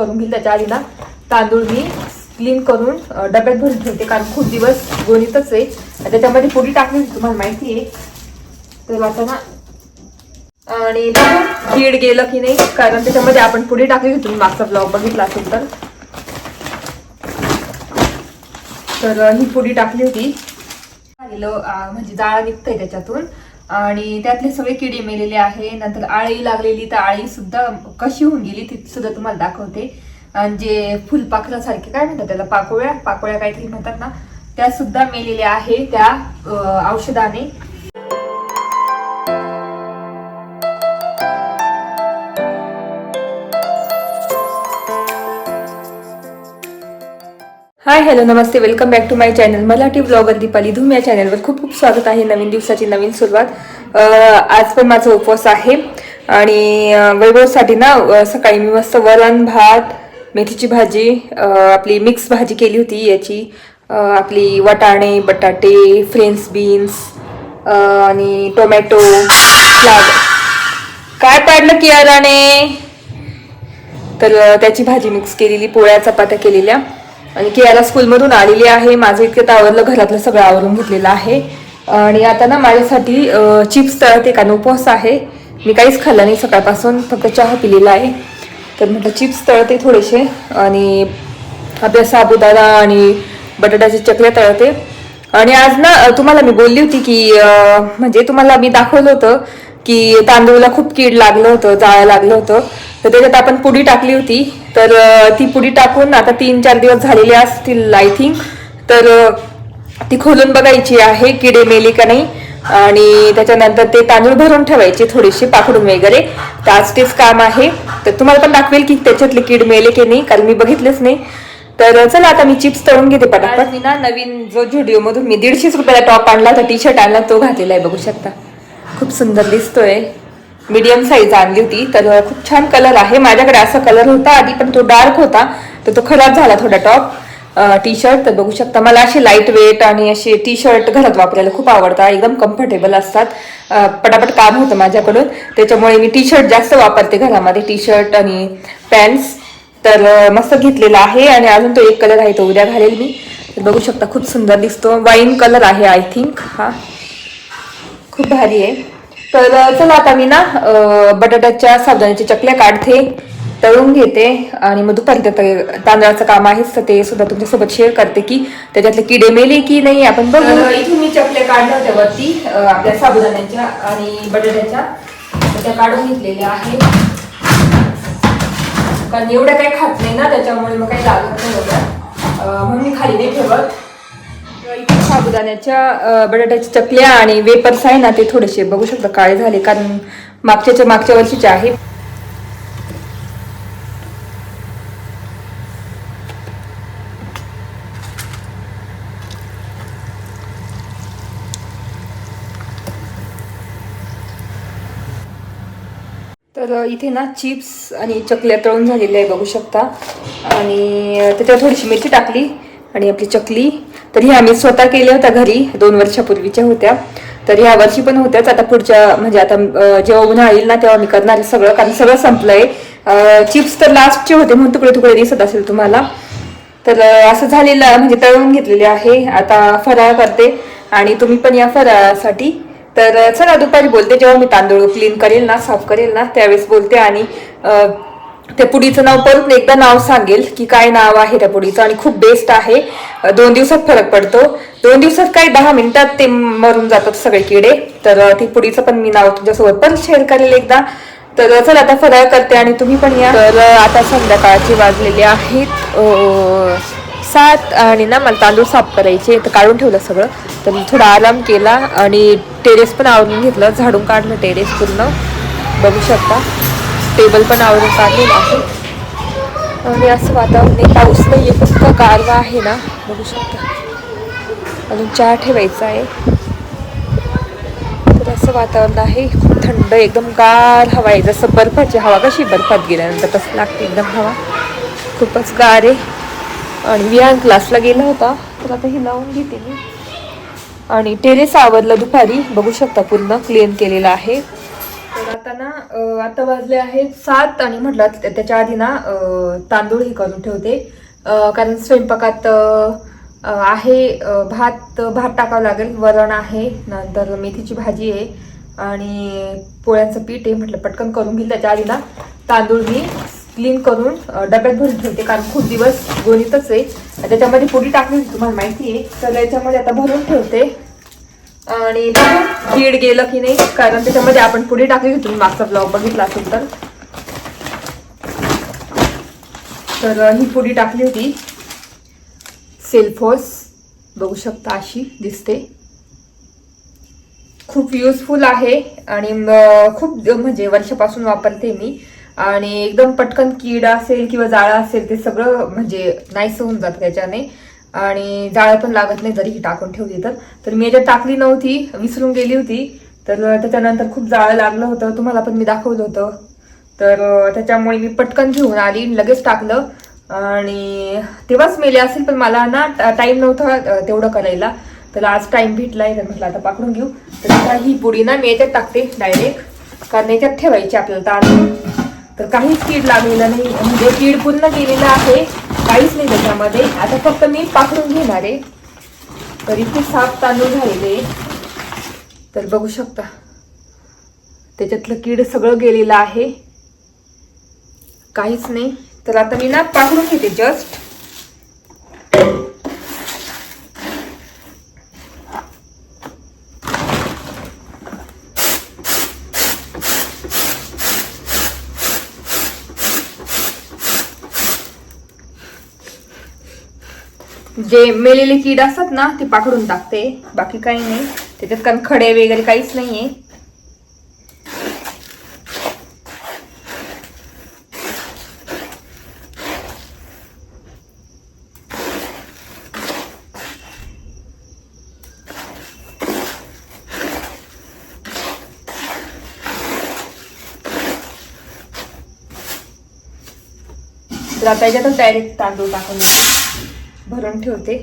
करून घेईल. त्याच्या आधी ना तांदूळ मी क्लीन करून डब्यात भरून ठेवते, कारण खूप दिवस गोणीतच आहे. त्याच्यामध्ये पुडी टाकली तुम्हाला माहिती आहे. तर आता ना आणि कीड गेलं की नाही, कारण त्याच्यामध्ये आपण पुडी टाकली होती. तुम्ही मागचा ब्लॉग बघितला असेल तर ही पुडी टाकली होती. म्हणजे जाळा निघतंय त्याच्यातून आणि त्यातले सगळे किडे मेलेले आहे. नंतर आळी लागलेली, तर आळी सुद्धा कशी होऊन गेली ती सुद्धा तुम्हाला दाखवते. आणि जे फुलपाखरासारखे काय म्हणतात त्याला, पाकोळ्या काहीतरी म्हणतात ना, त्या सुद्धा मेलेल्या आहे त्या औषधाने. हाय हॅलो नमस्ते, welcome back to my channel Marathi blogger Deepali Dhoom. या चॅनलवर खूप खूप स्वागत आहे. नवीन दिवसाची नवीन सुरुवात. आज पण माझा उपवास आहे आणि वैभवसाठी ना सकाळी मी मस्त वरण भात, मेथीची भाजी, आपली मिक्स भाजी केली होती. याची आपली वाटाणे, बटाटे, फ्रेंच बीन्स आणि टोमॅटो फ्लावर. काय पाडलं की याराने, तर त्याची भाजी मिक्स केलेली, पोळ्या चपात्या केलेल्या. आणि कियाला स्कूलमधून आलेली आहे. माझं इतकं आवरलं, घरातलं सगळं आवरून घेतलेलं आहे. आणि आता ना माझ्यासाठी चिप्स तळते, कारण उपवास आहे. मी काहीच खाल्लं नाही सकाळपासून, फक्त चहा पिलेला आहे. तर म्हटलं चिप्स तळते थोडेसे आणि आपल्या साबुदाणा आणि बटाट्याचे चकल्या तळते. आणि आज ना तुम्हाला मी बोलली होती की म्हणजे तुम्हाला मी दाखवलं होतं की तांदूळला खूप कीड लागलं होतं, जाळं लागलं होतं. तर त्याच्यात आपण पुडी टाकली होती. तर ती पुडी टाकून आता 3-4 दिवस झालेले असतील आय थिंक. तर ती खोलून बघायची आहे किडे मेले का नाही. आणि त्याच्यानंतर ते तांदूळ भरून ठेवायचे थोडेसे पाकडून वगैरे. तर आज तेच काम आहे. तर तुम्हाला पण दाखवेल की त्याच्यातले कीड मेले की नाही, कारण मी बघितलेच नाही. तर चला आता मी चिप्स तळून घेते पटापट. मी ना नवीन जो झुडिओ मधून मी 150 रुपयाला टॉप आणला होता, टी शर्ट आणला, तो घातलेला आहे. बघू शकता, खूप सुंदर दिसतोय. मीडियम साईज आणली होती. तर खूप छान कलर आहे. माझ्याकडे असा कलर होता आधी, पण तो डार्क होता, तर तो खराब झाला थोडा टॉप टी शर्ट. तर बघू शकता, मला असे लाईट वेट आणि असे टी शर्ट घरात वापरायला खूप आवडतात. एकदम कम्फर्टेबल असतात, पटापट काम होतं माझ्याकडून. त्याच्यामुळे मी टी शर्ट जास्त वापरते घरामध्ये, टी शर्ट आणि पॅन्ट्स. तर मस्त घेतलेला आहे. आणि अजून तो एक कलर आहे, तो उद्या घालेल मी. तर बघू शकता, खूप सुंदर दिसतो. वाईन कलर आहे आय थिंक हा, खूप भारी आहे. तर चला आता मी ना बटाट्याच्या साबुदाण्याच्या चकल्या काढते, तळून घेते. आणि मग दुपारी तांदळाचं काम आहेच, तर ते सुद्धा तुमच्यासोबत शेअर करते की त्याच्यातले किडे मेले की नाही आपण बघू. इथून मी चकल्या काढल्या होत्या वरती आपल्या साबुदाण्याच्या आणि बटाट्याच्या, त्या काढून घेतलेल्या आहे. कारण एवढ्या काही खात नाही ना, त्याच्यामुळे मग काही लागत नाही एवढं, म्हणून मी खाली नाही ठेवत. इथे साबुदाण्याच्या बटाट्याच्या चकल्या आणि वेपर्स आहे ना, ते थोडेसे बघू शकता काळे झाले, कारण मागच्या वर्षीचे आहे. तर इथे ना चिप्स आणि चकल्या तळून झालेल्या आहे, बघू शकता. आणि त्याच्यावर थोडीशी मिरची टाकली आणि आपली चकली. तर ह्या आम्ही स्वतः केल्या होत्या घरी, 2 वर्षापूर्वीच्या होत्या. तर ह्या वर्षी पण होत्याच. आता पुढच्या म्हणजे आता जेव्हा उन्हाळा येईल ना, तेव्हा मी करणार सगळं, कारण सगळं संपलंय. चिप्स तर लास्टचे होते म्हणून तुकडे तुकडे दिसत असेल तुम्हाला. तर असं झालेलं म्हणजे तळून घेतलेले आहे. आता फराळ करते आणि तुम्ही पण या फराळासाठी. तर चला दुपारी बोलते, जेव्हा मी तांदूळ क्लीन करेल ना, साफ करेल ना, त्यावेळेस बोलते. आणि त्या पुडीचं नाव परत एकदा नाव सांगेल की काय नाव आहे त्या पुडीचं. आणि खूप बेस्ट आहे. 2 दिवसात फरक पडतो. 2 दिवसात काय 10 मिनिटात ते मरून जातात सगळे किडे. तर ती पुडीचं पण मी नाव तुमच्यासोबत पण शेअर करेल एकदा. तर चला आता फराळ करते आणि तुम्ही पण या. तर आता संध्याकाळचे वाजलेले आहेत 7 आणि ना मला तांदूळ साफ करायचे, तर काढून ठेवलं सगळं. तर मी थोडा आराम केला आणि टेरेस पण आवरून घेतलं, झाडून काढलं टेरेस पूर्ण. बघू शकता, टेबल पण आवरून काढलेलं आहे. आणि असं वातावरण आहे, पाऊस नाही आहे, फक्त गारवा आहे ना, बघू शकता. अजून चहा ठेवायचा आहे. तर असं वातावरण आहे, खूप थंड, एकदम गार हवा आहे. जसं बर्फाची हवा कशी बर्फात गेल्यानंतर तसं लागते एकदम हवा, खूपच गार आहे. आणि विहान क्लासला गेला होता, तर आता ही लावून घेते मी. आणि टेरेस आवरलं दुपारी, बघू शकता पूर्ण क्लीन केलेलं आहे. तर आता ना आता वाजले आहेत 7 आणि म्हटलं त्याच्या आधी ना तांदूळ हे करून ठेवते कारण स्वयंपाकात आहे भात टाकावं लागेल, वरण आहे, नंतर मेथीची भाजी आहे आणि पोळ्यांचं पीठ आहे. म्हटलं पटकन करून घेईल. त्याच्या आधी ना तांदूळ मी क्लीन करून डब्यात भरून ठेवते कारण खूप दिवस गोणीतच आहे. त्याच्यामध्ये पोळी टाकली तुम्हाला माहिती आहे, तर याच्यामध्ये आता भरून ठेवते आणि कीड गेलं की नाही, कारण त्याच्यामध्ये आपण पुढे टाकली होती, तुम्ही मागचा ब्लॉग बघितला असेल तर ही पुडी टाकली होती. सेल्फोस बघू शकता अशी दिसते, खूप युजफुल आहे आणि खूप म्हणजे वर्षापासून वापरते मी आणि एकदम पटकन कीड असेल किंवा जाळा असेल ते सगळं म्हणजे नाहीस होऊन जातं त्याच्याने आणि जाळं पण लागत नाही जरी ही टाकून ठेवली तर मी याच्यात टाकली नव्हती, विसरून गेली होती, तर त्याच्यानंतर खूप जाळं लागलं होतं, तुम्हाला पण मी दाखवलं होतं. तर त्याच्यामुळे मी पटकन घेऊन आली, लगेच टाकलं आणि तेव्हाच मेले असेल, पण मला ना टाइम नव्हता तेवढं करायला, तर आज टाइम भेटलाय तर म्हटलं आता पाकडून घेऊ. तर ही पुडी ना मी याच्यात टाकते डायरेक्ट, कारण याच्यात ठेवायची आपल्याला तांदूळ, तर काहीच कीड लागलेलं नाही, म्हणजे कीड पूर्ण गेलेलं आहे, काहीच नाही त्याच्यामध्ये. आता फक्त मी पाकडून घेणार आहे. तर इथे 7 तांदूळ झालेले, तर बघू शकता त्याच्यातलं कीड सगळं गेलेलं आहे, काहीच नाही. तर आता मी ना पाकडून घेते जस्ट. जे मेलेले कीड असतात ना ते पाकडून टाकते, बाकी काही नाही त्याच्यात, कारण खडे वगैरे काहीच नाहीये. तर आता याच्यातच डायरेक्ट तांदूळ टाकून भरून ठेवते.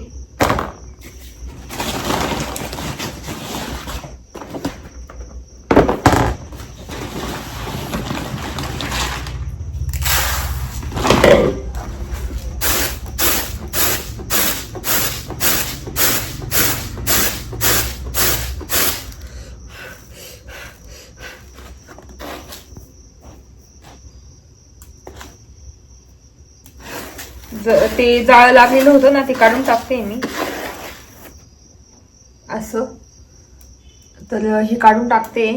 ते जाळ लागलेलं होतं ना ते काढून टाकते मी असं, तर हे काढून टाकते.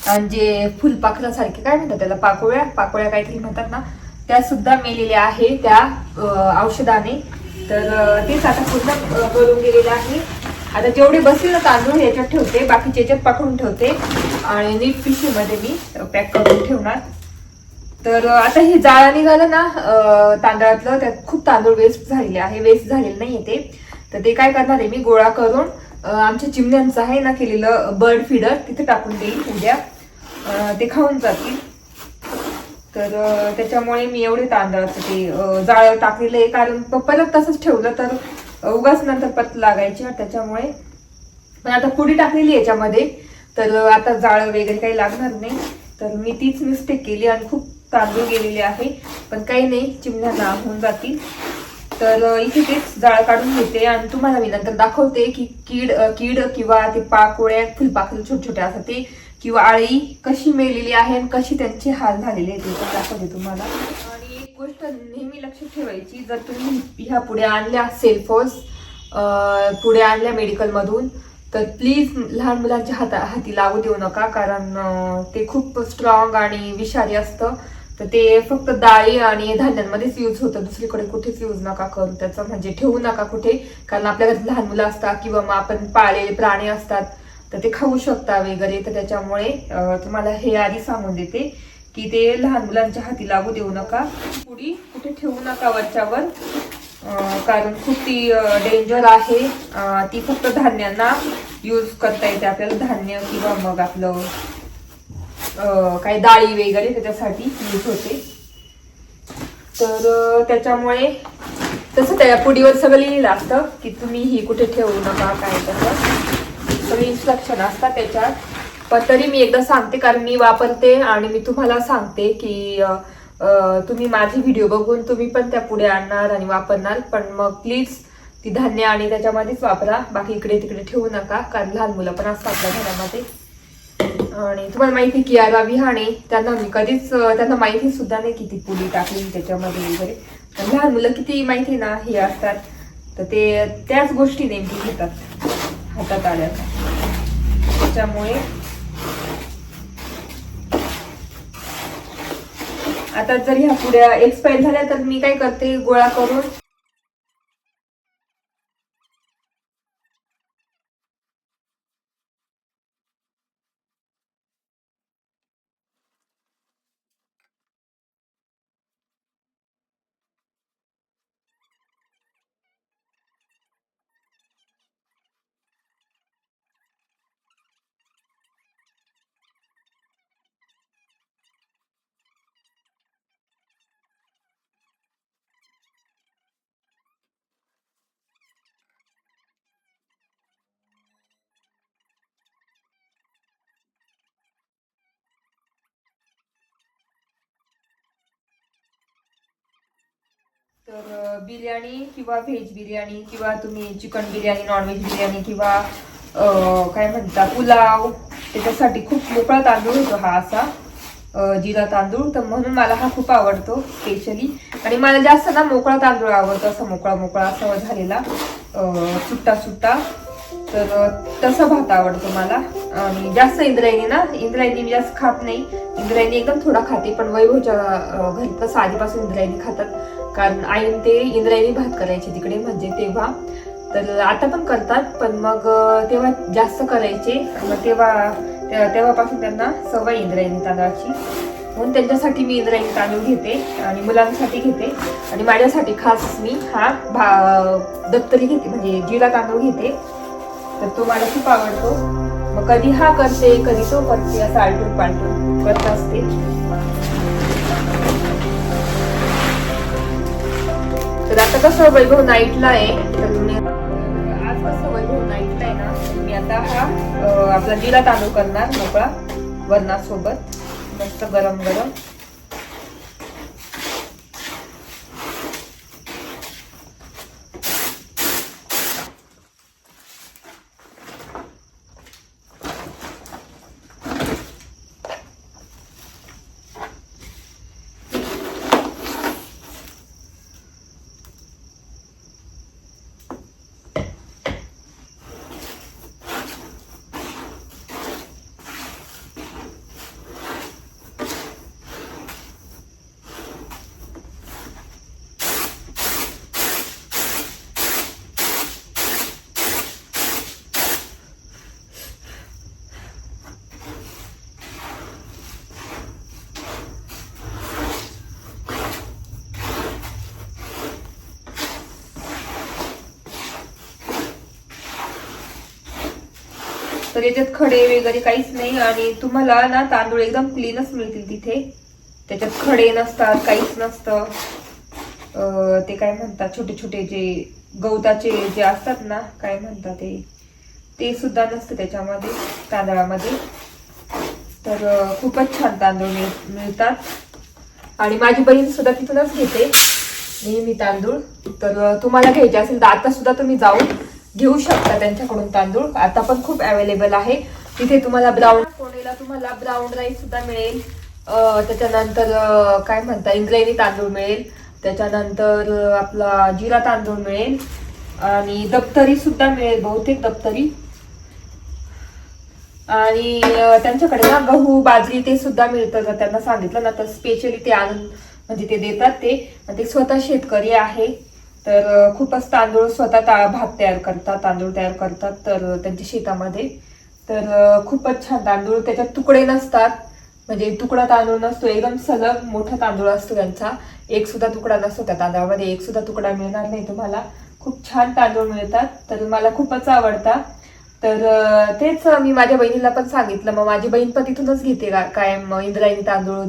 आणि जे फुलपाखरासारखे काय म्हणतात त्याला, पाकोळ्या काहीतरी म्हणतात ना, त्या सुद्धा मेलेल्या आहे त्या औषधाने. तर तेच आता पूर्ण गळून गेलेलं आहे. आता जेवढे बसले ना तांदूळ याच्यात ठेवते, बाकीचे याच्यात पाकडून ठेवते आणि नीट पिशवीमध्ये मी पॅक करून ठेवणार. तर आता हे जाळं निघालं ना तांदळातलं, त्यात खूप तांदूळ वेस्ट झालेले आहे, वेस्ट झालेलं नाहीये ते. तर ते काय करणार आहे मी गोळा करून आमच्या चिमण्यांचं आहे ना केलेलं बर्ड फिडर तिथे टाकून देईल, उद्या ते खाऊन जातील. तर त्याच्यामुळे मी एवढे तांदळाचं ते जाळं टाकलेलं आहे, कारण परत तसंच ठेवलं तर उगाच नंतर पत लागायची, त्याच्यामुळे. पण आता पुडी टाकलेली याच्यामध्ये, तर आता जाळं वगैरे काही लागणार नाही. तर मी तीच मिस्टेक केली आणि खूप तांदूळ गेलेले आहे, पण काही नाही, चिमण्यांना होऊन जातील. तर इथे तेच जाळ काढून घेते आणि तुम्हाला मी नंतर दाखवते की कीड किंवा ते पाकोळ्या फुलपाखरं छोटे छोटे असतात ते किंवा आळी कशी मेलेली आहे आणि कशी त्यांचे हाल झालेले आहेत ते दाखवते तुम्हाला. आणि एक गोष्ट नेहमी लक्षात ठेवायची, जर तुम्ही ह्या पुड्या आणल्या सेल्फोस पुड्या आणल्या मेडिकलमधून, तर प्लीज लहान मुलांच्या हाती लागू देऊ नका, कारण ते खूप स्ट्रॉंग आणि विषारी असतं. तर ते फक्त डाळी आणि धान्यांमध्येच यूज होतं, दुसरीकडे कुठेच यूज नका करू त्याचं, म्हणजे ठेवू नका कुठे, कारण आपल्या घरात लहान मुलं असतात किंवा मग आपण पाळलेले प्राणी असतात तर ते खाऊ शकता वगैरे. तर त्याच्यामुळे तुम्हाला हे आधी सांगून देते की ते लहान मुलांच्या हाती लागू देऊ नका. पुडी कुठे ठेवू नका वरच्यावर, कारण खूप ती डेंजर आहे. ती फक्त धान्यांना यूज करता येते आपल्याला, धान्य किंवा मग आपलं काही डाळी वगैरे त्याच्यासाठी यूज होते. तर त्याच्यामुळे तसं त्या पुडीवर सगळं लिहिलं असतं की तुम्ही ही कुठे ठेवू नका, काय तसं सगळे इन्स्ट्रक्शन असतात त्याच्यात. पण तरी मी एकदा सांगते, कारण मी वापरते आणि मी तुम्हाला सांगते की तुम्ही माझे व्हिडिओ बघून तुम्ही पण त्या पुढे आणणार आणि वापरणार, पण मग प्लीज ती धान्य आणि त्याच्यामध्येच वापरा, बाकी इकडे तिकडे ठेवू नका, कारण लहान मुलं पण असतात आपल्या घरामध्ये. आणि तुम्हाला माहिती की याला विहाणे त्यांना मी कधीच त्यांना माहिती सुद्धा नाही किती पुडी टाकली त्याच्यामध्ये वगैरे. लहान मुलं किती माहिती ना हे असतात, तर ते त्याच गोष्टी नेमकी घेतात हातात आल्या. त्याच्यामुळे आता जर ह्या पुड्या एक्सपायर झाल्या तर मी काय करते, गोळा करून तर बिर्याणी किंवा व्हेज बिर्याणी किंवा तुम्ही चिकन बिर्याणी, नॉनव्हेज बिर्याणी किंवा काय म्हणता पुलाव, त्याच्यासाठी खूप मोकळा तांदूळ होतो हा असा जिरा तांदूळ. तर म्हणून मला हा खूप आवडतो स्पेशली. आणि मला जास्त ना मोकळा तांदूळ आवडतो, असा मोकळा मोकळा असा झालेला सुट्टा सुट्टा. तर तसा भात आवडतो मला. आणि जास्त इंद्रायणी मी जास्त खात नाही. इंद्रायणी एकदम थोडा खाते, पण वैभवच्या घरी तर आधीपासून इंद्रायणी खातात, कारण आईन ते इंद्रायणी भात करायचे तिकडे, म्हणजे तेव्हा. तर आता पण करतात, पण मग तेव्हा जास्त करायचे, मग तेव्हापासून त्यांना सवय इंद्रायणी तांदळाची. म्हणून त्यांच्यासाठी मी इंद्रायणी तांदूळ घेते आणि मुलांसाठी घेते. आणि माझ्यासाठी खास मी हा दप्तरी घेते, म्हणजे जिरा तांदूळ घेते. तर तो मला खूप आवडतो. मग कधी हा करते कधी तो करते, असं आलटून पालटून करत असते. तर आता कसं वैभव नाईटला आहे, तर आज कसं वैभव नाईटला आहे ना, मी आता हा आपला जिरा तांदूळ करणार मोकळा वरणासोबत, मस्त गरम गरम. तर याच्यात खडे वगैरे काहीच नाही. आणि तुम्हाला ना तांदूळ एकदम क्लीनच मिळतील तिथे, त्याच्यात खडे नसतात, काहीच नसतं. ते काय म्हणतात छोटे छोटे जे गवताचे जे असतात ना, काय म्हणतात ते सुद्धा नसतं त्याच्यामध्ये तांदळामध्ये. तर खूपच छान तांदूळ मिळतात. आणि माझी बहीण सुद्धा तिथूनच घेते नेहमी तांदूळ. तर तुम्हाला घ्यायचे असेल तर आता सुद्धा तुम्ही जाऊन घेऊ शकता त्यांच्याकडून तांदूळ. आता पण खूप अवेलेबल आहे तिथे. तुम्हाला तुम्हाला ब्राऊन राईस सुद्धा मिळेल. त्याच्यानंतर काय म्हणता इंद्रायणी तांदूळ मिळेल. त्याच्यानंतर आपला जिरा तांदूळ मिळेल. आणि दप्तरी सुद्धा मिळेल, बहुतेक दप्तरी. आणि त्यांच्याकडे ना गहू बाजरी ते सुद्धा मिळतं. जर त्यांना सांगितलं ना तर स्पेशली ते आणून म्हणजे ते देतात. ते स्वतः शेतकरी आहे, तर खूपच तांदूळ स्वतः भात तयार करतात, तांदूळ तयार करतात तर त्यांच्या शेतामध्ये. तर खूपच छान तांदूळ, त्याच्यात तुकडे नसतात, म्हणजे तुकडा तांदूळ नसतो, एकदम सलग मोठा तांदूळ असतो त्यांचा. एक सुद्धा तुकडा नसतो त्या तांदळामध्ये, एक सुद्धा तुकडा मिळणार नाही तुम्हाला. खूप छान तांदूळ मिळतात, तर मला खूपच आवडतात. तर तेच मी माझ्या बहिणीला पण सांगितलं. मग माझी बहीण पण तिथूनच घेते कायम इंद्रायणी तांदूळ,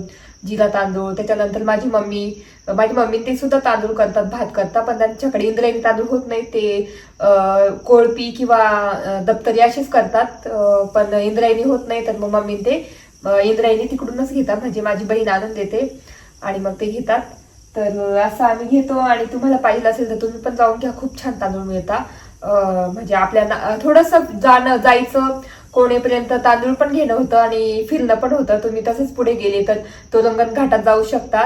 जिरा तांदूळ. त्याच्यानंतर माझी मम्मी ते सुद्धा तांदूळ करतात, भात करतात, पण त्यांच्याकडे इंद्रायणी तांदूळ होत नाही. ते कोळपी किंवा दप्तरी असेच करतात, पण इंद्रायणी होत नाही. तर मग मम्मी ते इंद्रायणी तिकडूनच घेतात, म्हणजे माझी बहीण आणून देते आणि मग ते घेतात. तर असं आम्ही घेतो. आणि तुम्हाला पाहिजे असेल तर तुम्ही पण जाऊन घ्या, खूप छान तांदूळ मिळतात. म्हणजे आपल्याला थोडंसं जायचं कोणेपर्यंत, तांदूळ पण घेणं होतं आणि फिरणं पण होतं. तुम्ही तसंच पुढे गेले तर तोरंगण घाटात जाऊ शकता.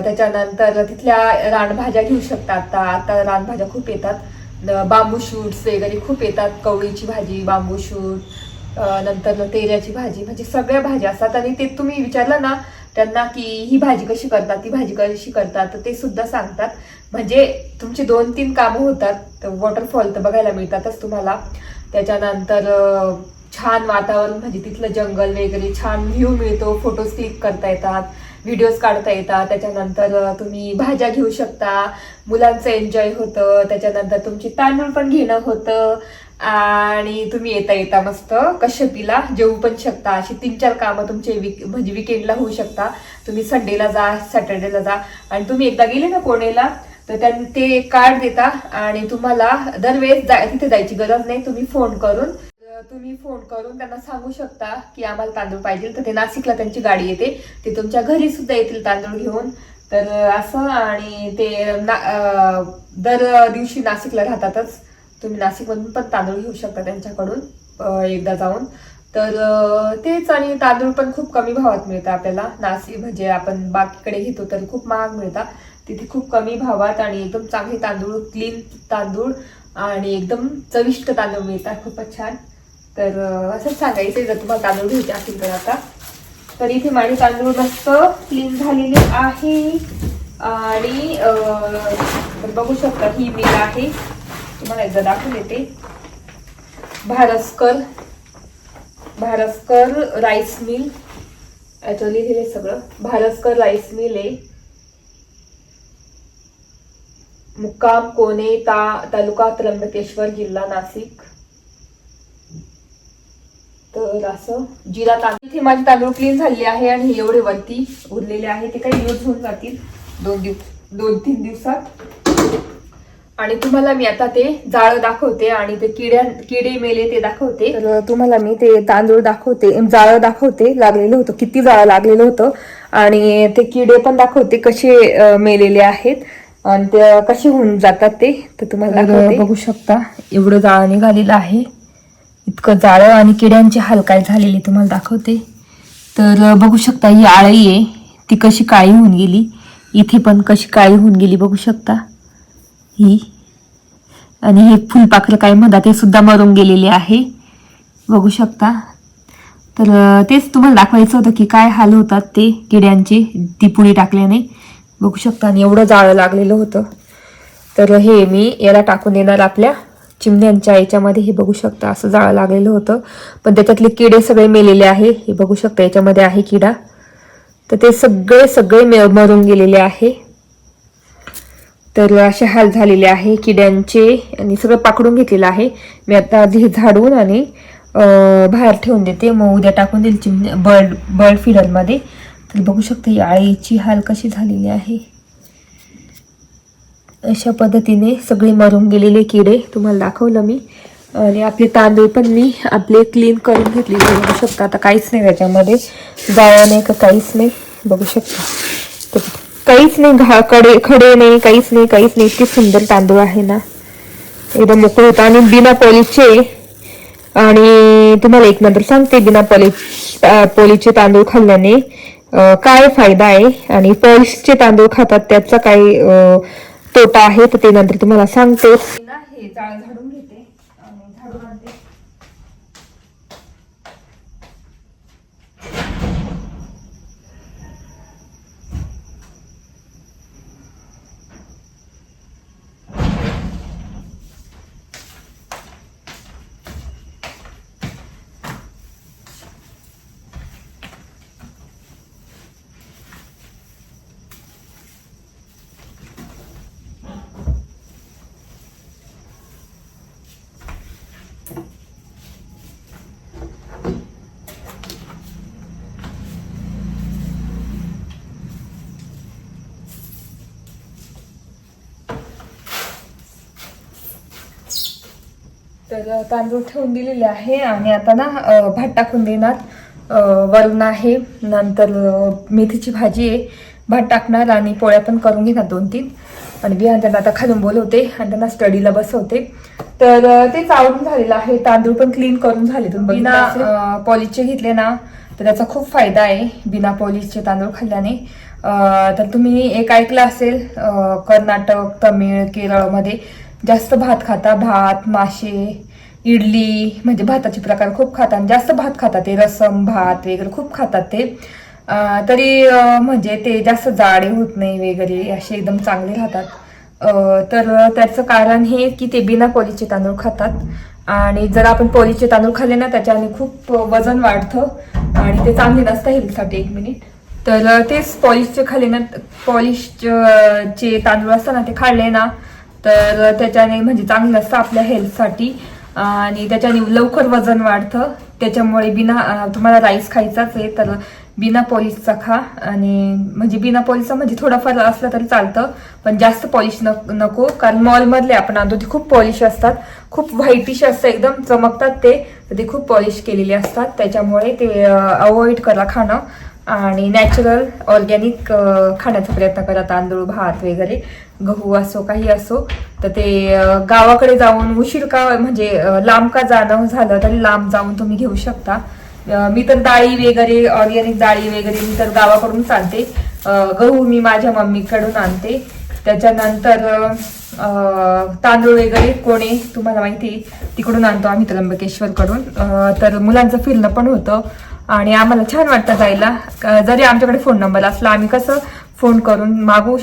त्याच्यानंतर तिथल्या रानभाज्या घेऊ शकता. आता रानभाज्या खूप येतात, बांबू शूट्स वगैरे खूप येतात. कवळीची भाजी, बांबू शूट, नंतर तेऱ्याची भाजी, म्हणजे सगळ्या भाज्या असतात. आणि ते तुम्ही विचारलं ना त्यांना की ही भाजी कशी करतात, ती भाजी कशी करतात, तर ते सुद्धा सांगतात. म्हणजे तुमची 2-3 कामं होतात. वॉटरफॉल तर बघायला मिळतातच तुम्हाला. त्याच्यानंतर छान वातावरण, म्हणजे तिथलं जंगल वगैरे छान व्ह्यू मिळतो, फोटोज क्लिक करता येतात, व्हिडिओज काढता येतात. त्याच्यानंतर तुम्ही भाज्या घेऊ शकता, मुलांचं एन्जॉय होतं. त्याच्यानंतर तुमची तांदूळ पण घेणं होतं आणि तुम्ही येता मस्त कश्यपीला जेवू पण शकता. अशी 3-4 कामं तुमचे म्हणजे विकेंडला होऊ शकता. तुम्ही संडेला जा, सॅटर्डेला जा. आणि तुम्ही एकदा गेले ना कोणेला तर त्यांनी ते कार्ड देता आणि तुम्हाला दरवेळेस तिथे जायची गरज नाही. तुम्ही फोन करून त्यांना सांगू शकता की आम्हाला तांदूळ पाहिजे, तर ते नाशिकला त्यांची गाडी येते, ते तुमच्या घरी सुद्धा येतील तांदूळ घेऊन. तर असं. आणि ते दर दिवशी नाशिकला राहतातच. तुम्ही नाशिकमधून पण तांदूळ घेऊ शकता त्यांच्याकडून एकदा जाऊन. तर तेच. आणि तांदूळ पण खूप कमी भावात मिळतं आपल्याला. नाशिक म्हणजे आपण बाकीकडे घेतो तर खूप महाग मिळतात, तिथे खूप कमी भावात आणि एकदम चांगले तांदूळ, क्लीन तांदूळ आणि एकदम चविष्ट तांदूळ मिळतात, खूपच छान. तर असंच सांगायचं जर तुम्हाला तांदूळ घ्यायचे असेल तर. आता तर इथे माझे तांदूळ मस्त क्लीन झालेले आहे. आणि बघू शकता ही मिल आहे, तुम्हाला एकदा दाखवून देते. भारस्कर राईस मिल, याच्यावर लिहिलेलं सगळं. भारस्कर राईस मिल आहे, मुक्काम कोणे, तालुका त्र्यंबकेश्वर, जिल्हा नाशिक. तर असं जिरा तांदूळ. इथे माझे तांदूळ क्लीन झालेले आहे आणि हे एवढे वरती उरलेले आहे, ते काही यूज होऊन जातील 2-3 दिवसात. आणि तुम्हाला मी आता ते जाळं दाखवते आणि ते किडे मेले ते दाखवते. तर तुम्हाला मी ते तांदूळ दाखवते, जाळं दाखवते लागलेलं होतं, किती जाळं लागलेलं होतं. आणि ते किडे पण दाखवते कसे मेलेले आहेत आणि ते कसे होऊन जातात ते. तर तुम्हाला दाखवते. बघू शकता एवढं जाळं निघालेलं आहे, इतकं जाळं. आणि किड्यांचे हाल काय झालेले तुम्हाला दाखवते. तर बघू शकता ही आळी आहे, ती कशी काळी होऊन गेली. इथे पण कशी काळी होऊन गेली बघू शकता ही. आणि हे फुलपाखरं काय म्हणतात ते सुद्धा मरून गेलेले आहे, बघू शकता. तर तेच तुम्हाला दाखवायचं होतं की काय हाल होतात ते किड्यांचे ती पुडी टाकल्याने, बघू शकता. आणि एवढं जाळं लागलेलं होतं. तर हे मी याला टाकून देणार आपल्या चिमण्यांच्या याच्यामध्ये. हे बघू शकता असं जाळं लागलेलं होतं, पण त्याच्यातले किडे सगळे मेलेले आहे. हे बघू शकता याच्यामध्ये आहे किडा, तर ते सगळे मरून गेलेले आहे. तर असे हाल झालेले आहे किड्यांचे आणि सगळं पाकडून घेतलेलं आहे मी. आता आधी झाडून आणि बाहेर ठेवून देते, मग उद्या टाकून देईल चिमण्या बर्ड फीडरमध्ये. तर बघू शकता ही आळीची हाल कशी झालेली आहे. अशा पद्धतीने सगळे मरून गेलेले किडे तुम्हाला दाखवलं मी. आणि आपले तांदूळ पण मी आपले क्लीन करून घेतलेले बघू शकता. आता काहीच नाही त्याच्यामध्ये, जाळं नाही का काहीच नाही, बघू शकता. काहीच नाही, खडे नाही, काहीच नाही. इतके सुंदर तांदूळ आहे ना, एकदम मोकळे होतं आणि बिना पॉलिशचे. आणि तुम्हाला एक नंतर सांगते बिना पॉलिशचे तांदूळ खाल्ल्याने काय फायदा आहे आणि पॉलिशचे तांदूळ खातात त्याचा काय तोटा आहे, तर ते नंतर तुम्हाला सांगते. हे जाळ झाडून घेते आणि झाडून आणते. तर तांदूळ ठेवून दिलेले आहे आणि आता ना भात टाकून देणार. वरण आहे, नंतर मेथीची भाजी आहे, भात टाकणार आणि पोळ्या पण करून घेणार 2-3. आणि बिहान त्यांना आता खालून बोलवते आणि त्यांना स्टडीला बसवते. तर तेच आवडून झालेलं आहे. तांदूळ पण क्लीन करून झाले. तुम्ही बिना पॉलिशचे घेतले ना तर त्याचा खूप फायदा आहे बिना पॉलिशचे तांदूळ खाल्ल्याने. तर तुम्ही एक ऐकलं असेल, कर्नाटक, तमिळ, केरळमध्ये जास्त भात खाता. भात, मासे, इडली, म्हणजे भाताचे प्रकार खूप खातात, जास्त भात खातात ते. रसम भात वगैरे खूप खातात ते. तरी म्हणजे ते जास्त जाडे होत नाही वगैरे, असे एकदम चांगले राहतात. तर त्याचं कारण हे की ते बिना पॉलिशचे तांदूळ खातात. आणि जर आपण पॉलिशचे तांदूळ खाल्ले ना त्याच्याने खूप वजन वाढतं आणि ते चांगले नसतं हेल्थसाठी. 1 मिनिट. तर तेच पॉलिशचे खाल्ले ना, पॉलिशचे तांदूळ असताना ते खाल्ले ना तर त्याच्याने म्हणजे चांगलं नसतं आपल्या हेल्थसाठी आणि त्याच्याने लवकर वजन वाढतं. त्याच्यामुळे तुम्हाला राईस खायचाच आहे तर बिना पॉलिशचा खा. आणि म्हणजे बिना पॉलिशचा म्हणजे थोडाफार असलं तरी चालतं, पण जास्त पॉलिश नको. कारण मॉलमधले आपण आणतो ते खूप पॉलिश असतात, खूप व्हाईटिश असतं, एकदम चमकतात ते. तर ते खूप पॉलिश केलेले असतात, त्याच्यामुळे ते अवॉइड करा खाणं. आणि नॅचरल ऑर्गॅनिक खाण्याचा प्रयत्न करा. तांदूळ, भात वगैरे, गहू असो काही असो. तर ते गावाकडे जाऊन उशीर का म्हणजे लांब का जाणं झालं तरी लांब जाऊन तुम्ही घेऊ शकता. मी तर डाळी वगैरे, ऑर्गॅनिक डाळी वगैरे मी तर गावाकडून आणते. गहू मी माझ्या मम्मीकडून आणते. त्याच्यानंतर तांदूळ वगैरे कोणे तुम्हाला माहिती तिकडून आणतो आम्ही, त्र्यंबकेश्वरकडून. तर मुलांचं फिरणं पण होतं आणि आम्हाला छान वाटतं जायला. जरी आमच्याकडे फोन नंबर असला आम्ही कसं फोन करून मागवू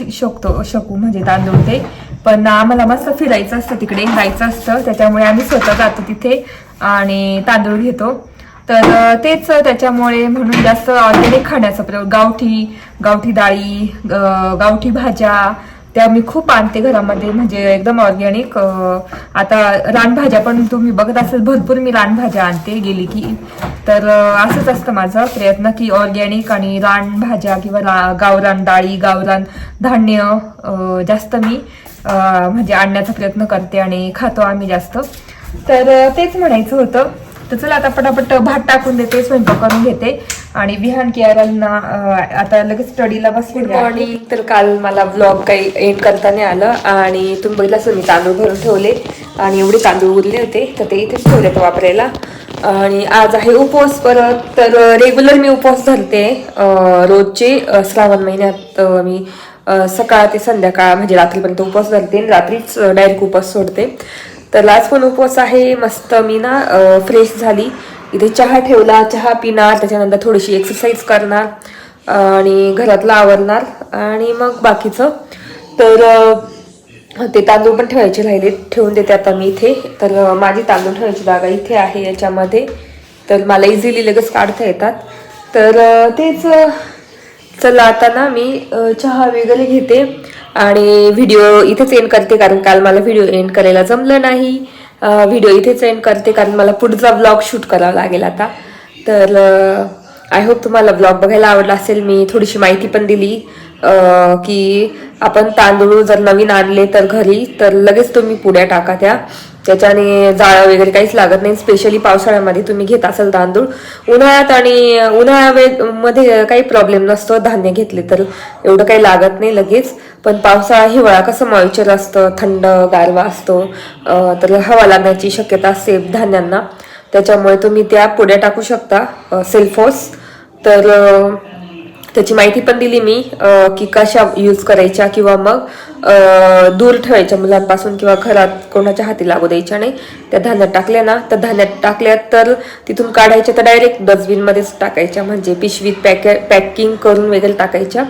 शकू म्हणजे तांदूळ ते. पण आम्हाला मस्त फिरायचं असतं, तिकडे जायचं असतं, त्याच्यामुळे आम्ही स्वतः जातो तिथे आणि तांदूळ घेतो. तर तेच त्याच्यामुळे म्हणून जास्त ऑर्गॅनिक खाण्याचा प्रयोग. गावठी डाळी, गावठी भाज्या त्या मी खूप आणते घरामध्ये, म्हणजे एकदम ऑर्गॅनिक. आता रानभाज्या पण तुम्ही बघत असेल, भरपूर मी रानभाज्या आणते गेली की. तर असंच असतं माझा प्रयत्न की ऑर्गॅनिक आणि रानभाज्या किंवा गावरान डाळी, गावरान धान्य जास्त मी म्हणजे आणण्याचा प्रयत्न करते आणि खातो आम्ही जास्त. तर तेच म्हणायचं होतं. तर चला आता पटापट भात टाकून देते, स्वयंपाक करून घेते आणि विहान केरळना आता लगेच स्टडीला बसले. Good morning. तर काल मला ब्लॉग काही एंड करता नाही आलं आणि तुम्ही बघितलं असं मी तांदूळ भरून ठेवले आणि एवढे तांदूळ उरले होते तर ते इथेच ठेवले तर वापरायला. आणि आज आहे उपवास परत. तर रेग्युलर मी उपवास धरते रोजचे. श्रावण महिन्यात मी सकाळ ते संध्याकाळ म्हणजे रात्रीपर्यंत उपवास धरते, रात्रीच डायरेक्ट उपवास सोडते. तर आज पण उपवास आहे. मस्त मी ना फ्रेश झाली, इथे चहा ठेवला, चहा पिणार, त्याच्यानंतर थोडीशी एक्सरसाइज करणार आणि घरातलं आवरणार आणि मग बाकीचं. तर ते तांदूळ पण ठेवायचे राहिले, ठेवून देते आता मी इथे. तर माझी तांदूळ ठेवायची जागा इथे आहे याच्यामध्ये, तर मला इझिली लगेच काढता येतात. तर तेच चला आता ना मी चहा वगैरे घेते आणि व्हिडिओ इथेच एंड करते, कारण काल मला व्हिडिओ एंड करायला जमलं नाही. व्हिडिओ इथेच एंड करते कारण मला पुढचा व्लॉग शूट करावा लागेल आता. तर आय होप तुम्हाला व्लॉग बघायला आवडला असेल. मी थोडीशी माहिती पण दिली की आपण तांदूळ जर नवीन आणले तर घरी तर लगेच तुम्ही पुड्या टाका, त्याच्याने जाळं वगैरे काहीच लागत नाही. स्पेशली पावसाळ्यामध्ये तुम्ही घेत असाल तांदूळ. उन्हाळ्यात आणि उन्हाळ्यामध्ये काही प्रॉब्लेम नसतो, धान्य घेतले तर एवढं काही लागत नाही लगेच. पण पावसाळा हिवाळा कसं मॉइश्चर असतं, थंड गारवा असतो, तर हवा लागण्याची शक्यता असते धान्यांना, त्याच्यामुळे तुम्ही त्या पुड्या टाकू शकता सेल्फोस. तर त्याची माहिती पण दिली मी की कशा यूज करायच्या किंवा मग दूर ठेवायच्या मुलांपासून किंवा घरात कोणाच्या हाती लागू द्यायच्या नाही. त्या धान्यात टाकल्या ना तर धान्यात टाकल्या तर तिथून काढायच्या तर डायरेक्ट डस्टबिनमध्येच टाकायच्या, म्हणजे पिशवीत पॅकिंग करून वगैरे टाकायच्या.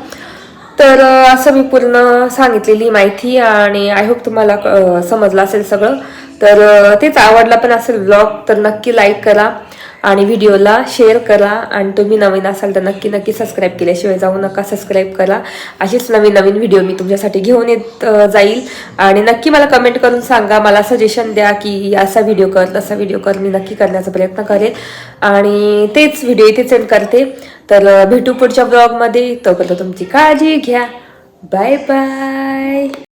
तर असं मी पूर्ण सांगितलेली माहिती आणि आय होप तुम्हाला समजलं असेल सगळं. तर तेच आवडला पण असेल व्लॉग तर नक्की लाईक करा आणि व्हिडिओला शेअर करा. आणि तुम्ही नवीन असाल तर नक्की नक्की सबस्क्राईब केल्याशिवाय जाऊ नका, सबस्क्राईब करा. अशीच नवीन नवीन व्हिडिओ मी तुमच्यासाठी घेऊन येत जाईल. आणि नक्की मला कमेंट करून सांगा, मला सजेशन द्या की असा व्हिडिओ कर तसा व्हिडिओ कर, मी नक्की करण्याचा प्रयत्न करेल. आणि तेच व्हिडिओ इथे सेंड करते. तर भेटू पुढच्या ब्लॉगमध्ये, तोपर्यंत तुमची काळजी घ्या. Bye bye.